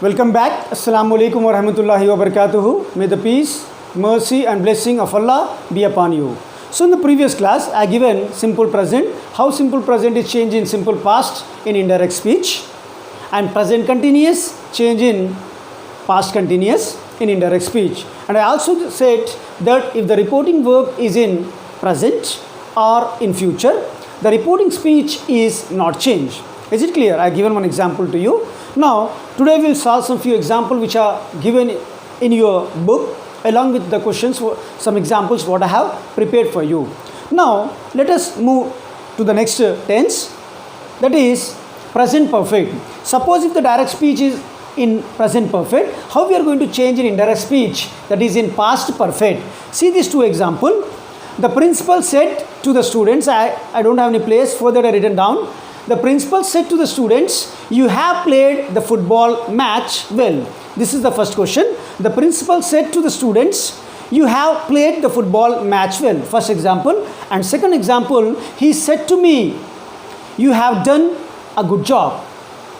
Welcome back. Assalamu alaikum wa rahmatullahi wa barakatuhu. May the peace, mercy and blessing of Allah be upon you. So in the previous class, I given simple present, how simple present is changed in simple past in indirect speech, and present continuous change in past continuous in indirect speech. And I also said that if the reporting verb is in present or in future, the reporting speech is not changed. Is it clear? I have given one example to you. Now, today we will solve some few examples which are given in your book along with the questions, some examples what I have prepared for you. Now, let us move to the next tense, that is present perfect. Suppose if the direct speech is in present perfect, how we are going to change in indirect speech, that is in past perfect. See these two examples. The principal said to the students, I don't have any place, for that I written down. The principal said to the students, you have played the football match well. This is the first question. The principal said to the students, you have played the football match well. First example. And second example, he said to me, you have done a good job.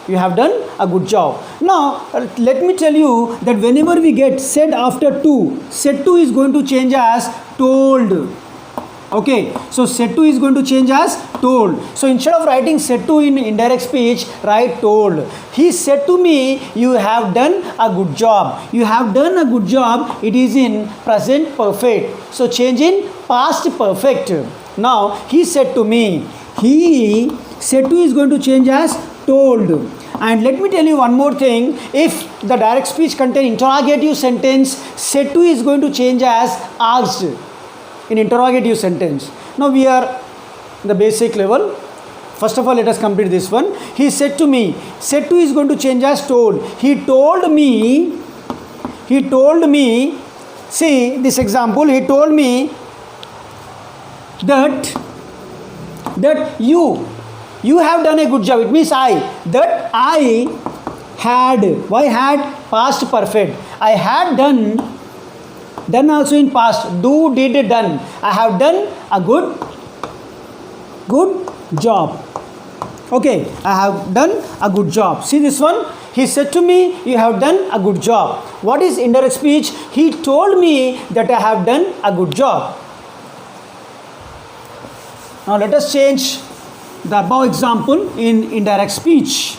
You have done a good job. Now, let me tell you that whenever we get said after to, said to is going to change as told. Okay, so said to is going to change as told. So instead of writing said to in indirect speech, write told. He said to me, you have done a good job. You have done a good job. It is in present perfect. So change in past perfect. Now, he said to me. He said to is going to change as told. And let me tell you one more thing. If the direct speech contain interrogative sentence, said to is going to change as asked in interrogative sentence. Now we are the basic level. First of all, let us complete this one. He said to me. Said to is going to change as told. He told me. He told me. See this example. He told me that you have done a good job. It means that I had. Why had? Past perfect. I had done also in past. Do, did, done. I have done a good job. Okay, I have done a good job. See this one. He said to me, you have done a good job. What is indirect speech? He told me that I have done a good job. Now let us change the above example in indirect speech.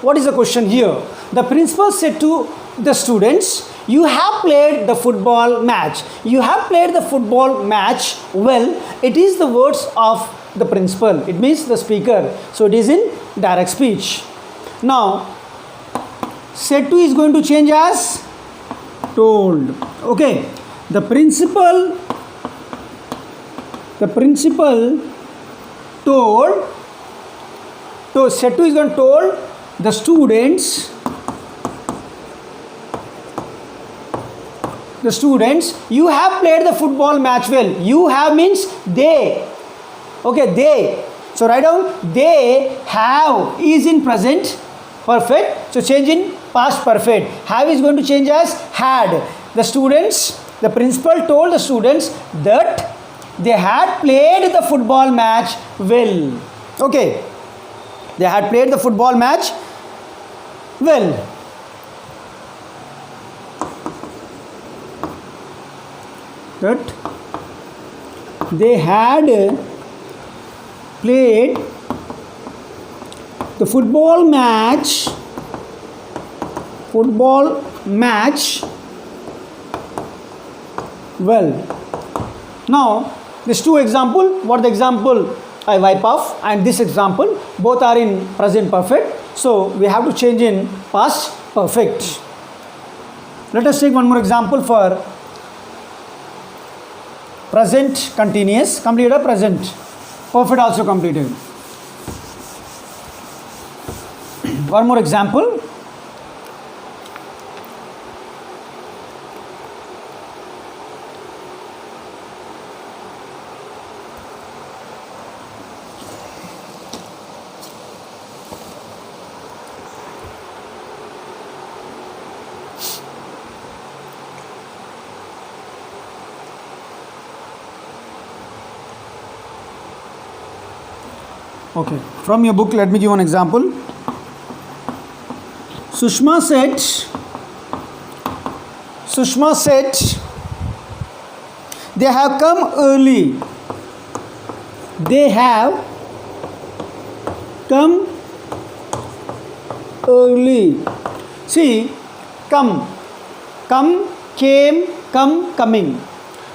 What is the question here? The principal said to the students, you have played the football match. You have played the football match well. It is the words of the principal. It means the speaker. So it is in direct speech. Now, said to is going to change as told. Okay. The principal told. So said to is going to told the students. The students, you have played the football match well. You have means they. Okay, they. So write down they have is in present perfect. So change in past perfect. Have is going to change as had. The students, the principal told the students that they had played the football match well. Okay. They had played the football match well. That they had played the football match well. Now these two example, what the example I wipe off, and this example, both are in present perfect. So we have to change in past perfect. Let us take one more example for present continuous. Completed a present perfect also completed. One more example. Okay, from your book, let me give one example. Sushma said they have come early. They have come early. See, come, came, coming.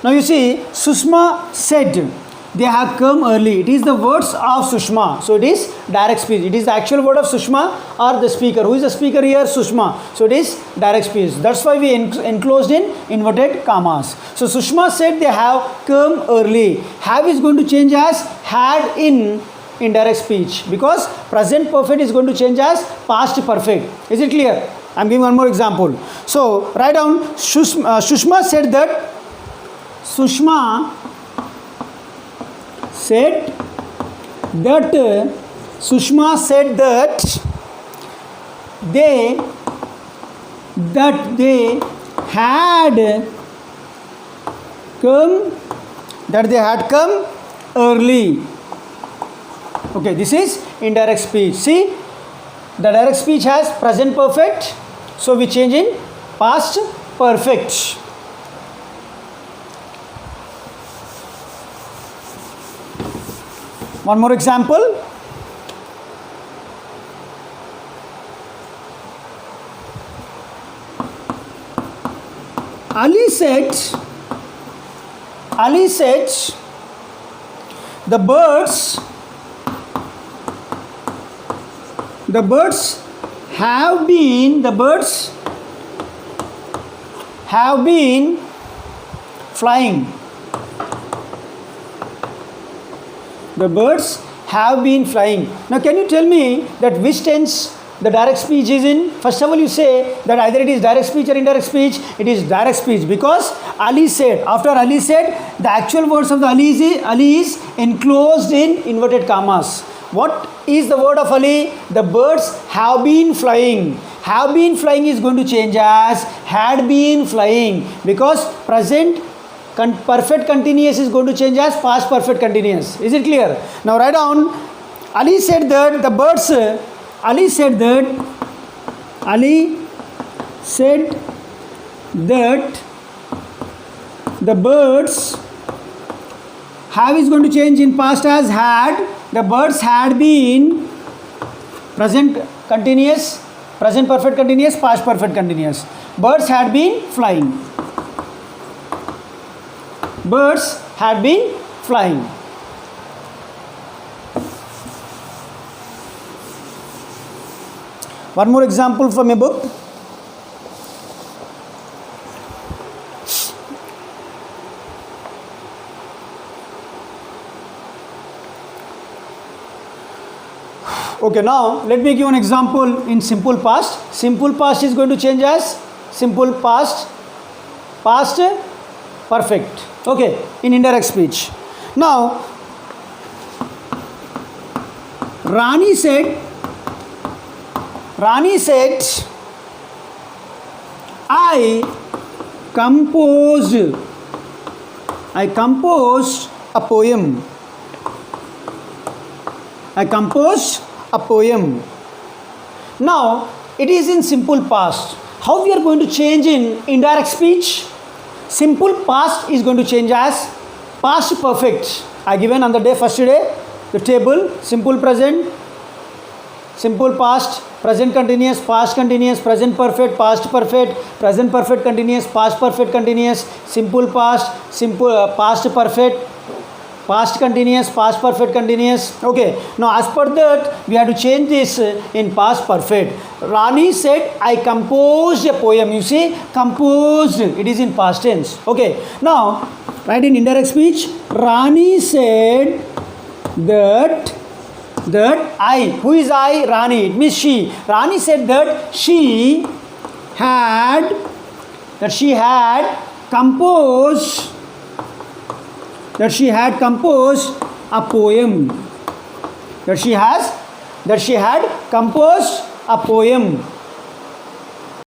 Now you see, Sushma said they have come early. It is the words of Sushma. So it is direct speech. It is the actual word of Sushma or the speaker. Who is the speaker here? Sushma. So it is direct speech. That's why we enclosed in inverted commas. So Sushma said they have come early. Have is going to change as had in indirect speech, because present perfect is going to change as past perfect. Is it clear? I am giving one more example. So write down Sushma said that they had come early. Okay, this is indirect speech. See, the direct speech has present perfect, so we change in past perfect. One more example. Ali said the birds have been flying. The birds have been flying. Now can you tell me that which tense the direct speech is in? First of all, you say that either it is direct speech or indirect speech. It is direct speech, because Ali said, after Ali said, the actual words of the Ali is enclosed in inverted commas. What is the word of Ali? The birds have been flying. Have been flying is going to change as had been flying, because present perfect continuous is going to change as past perfect continuous. Is it clear? Now write down, Ali said that the birds have is going to change in past as had. The birds had been present continuous, present perfect continuous, past perfect continuous. Birds had been flying. Birds had been flying. One more example from a book. Okay, now let me give an example in simple past. Simple past is going to change as simple past perfect. Okay, in indirect speech. Now, Rani said, I composed a poem. Now, it is in simple past. How we are going to change in indirect speech? Simple past is going to change as past perfect. I given on the day first day the table: simple present, simple past, present continuous, past continuous, present perfect, past perfect, present perfect continuous, past perfect continuous, simple past, past perfect, past continuous, past perfect continuous. Okay, now as per that we have to change this in past perfect. Rani said, I composed a poem. You see, composed, it is in past tense. Okay, now write in indirect speech. Rani said that I, who is I? Rani, it means she. Rani said that she had composed a poem. That she had composed a poem.